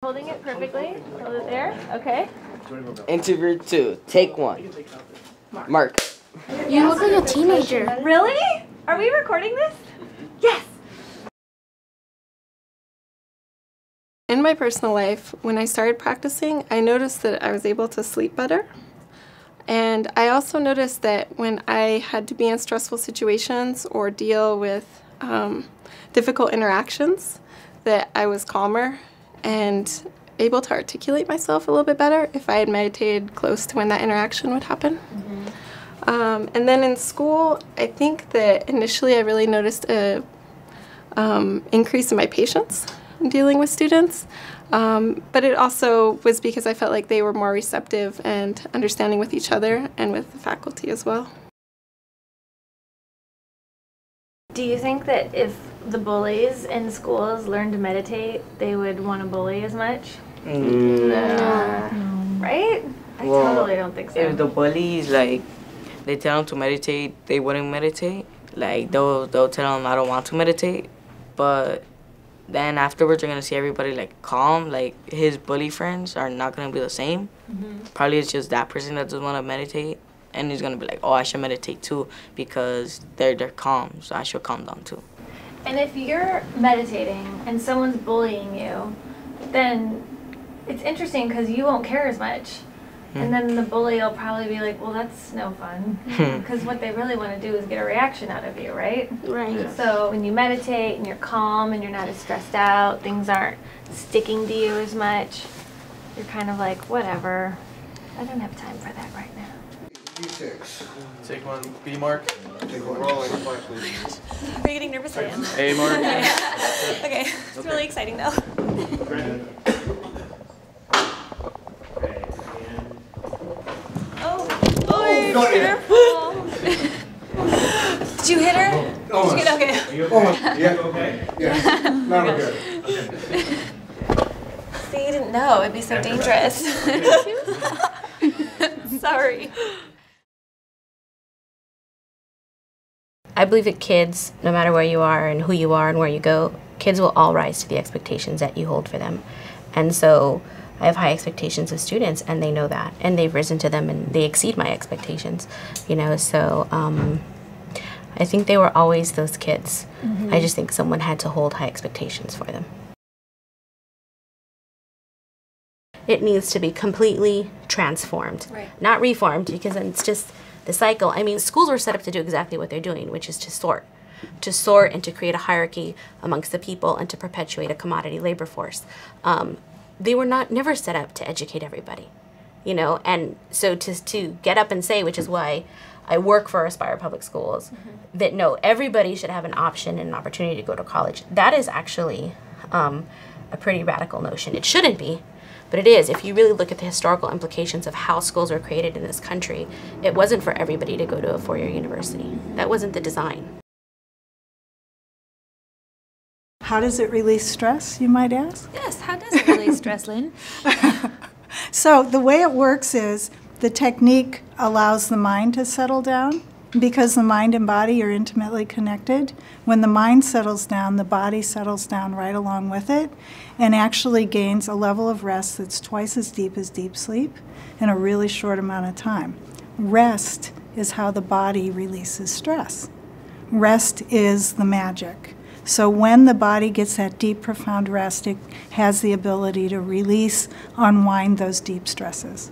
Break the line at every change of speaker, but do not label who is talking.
Holding it perfectly. Hold it there. Okay.
Interview 2. Take 1. Mark.
You look like a teenager.
Really? Are we recording this? Yes!
In my personal life, when I started practicing, I noticed that I was able to sleep better. And I also noticed that when I had to be in stressful situations or deal with difficult interactions, that I was calmer and able to articulate myself a little bit better if I had meditated close to when that interaction would happen. And then in school, I think that initially I really noticed a increase in my patience in dealing with students, but it also was because I felt like they were more receptive and understanding with each other and with the faculty as well.
Do you think that if the bullies in schools learned to meditate, they would want to bully as much?
No.
Right? I totally don't think so.
If the bullies, like, they tell them to meditate, they wouldn't meditate. Like, they'll tell them, I don't want to meditate. But then afterwards, you're going to see everybody, like, calm. Like, his bully friends are not going to be the same. Probably it's just that person that doesn't want to meditate. And he's going to be like, oh, I should meditate too because they're calm, so I should calm down too.
And if you're meditating and someone's bullying you, then it's interesting because you won't care as much. And then the bully will probably be like, well, that's no fun. Because what they really want to do is get a reaction out of you, right?
Right.
So when you meditate and you're calm and you're not as stressed out, things aren't sticking to you as much, you're kind of like, whatever. I don't have time for that right now.
D6.
Take 1, B, Mark.
Take 1. Rolling.
Are you getting nervous? I am.
A, Mark.
Okay, it's really exciting though. Oh, careful. Did you hit her?
Almost.
Did you get, okay.
Almost. Yeah. Okay? Yeah. Not okay.
See, you didn't know. It'd be so dangerous. Sorry.
I believe that kids, no matter where you are and who you are and where you go, kids will all rise to the expectations that you hold for them. And so I have high expectations of students, and they know that, and they've risen to them, and they exceed my expectations, you know, so I think they were always those kids. I just think someone had to hold high expectations for them. It needs to be completely transformed, not reformed, because then it's just the cycle. I mean, schools were set up to do exactly what they're doing, which is to sort and to create a hierarchy amongst the people and to perpetuate a commodity labor force. They were never set up to educate everybody, you know, and so to get up and say, which is why I work for Aspire Public Schools, that no, everybody should have an option and an opportunity to go to college. That is actually a pretty radical notion. It shouldn't be, but it is. If you really look at the historical implications of how schools were created in this country, it wasn't for everybody to go to a four-year university. That wasn't the design.
How does it release stress, you might ask?
Yes, how does it release stress, Lynn?
So the way it works is the technique allows the mind to settle down. Because the mind and body are intimately connected, when the mind settles down, the body settles down right along with it and actually gains a level of rest that's twice as deep as deep sleep in a really short amount of time. Rest is how the body releases stress. Rest is the magic. So when the body gets that deep, profound rest, it has the ability to release, unwind those deep stresses.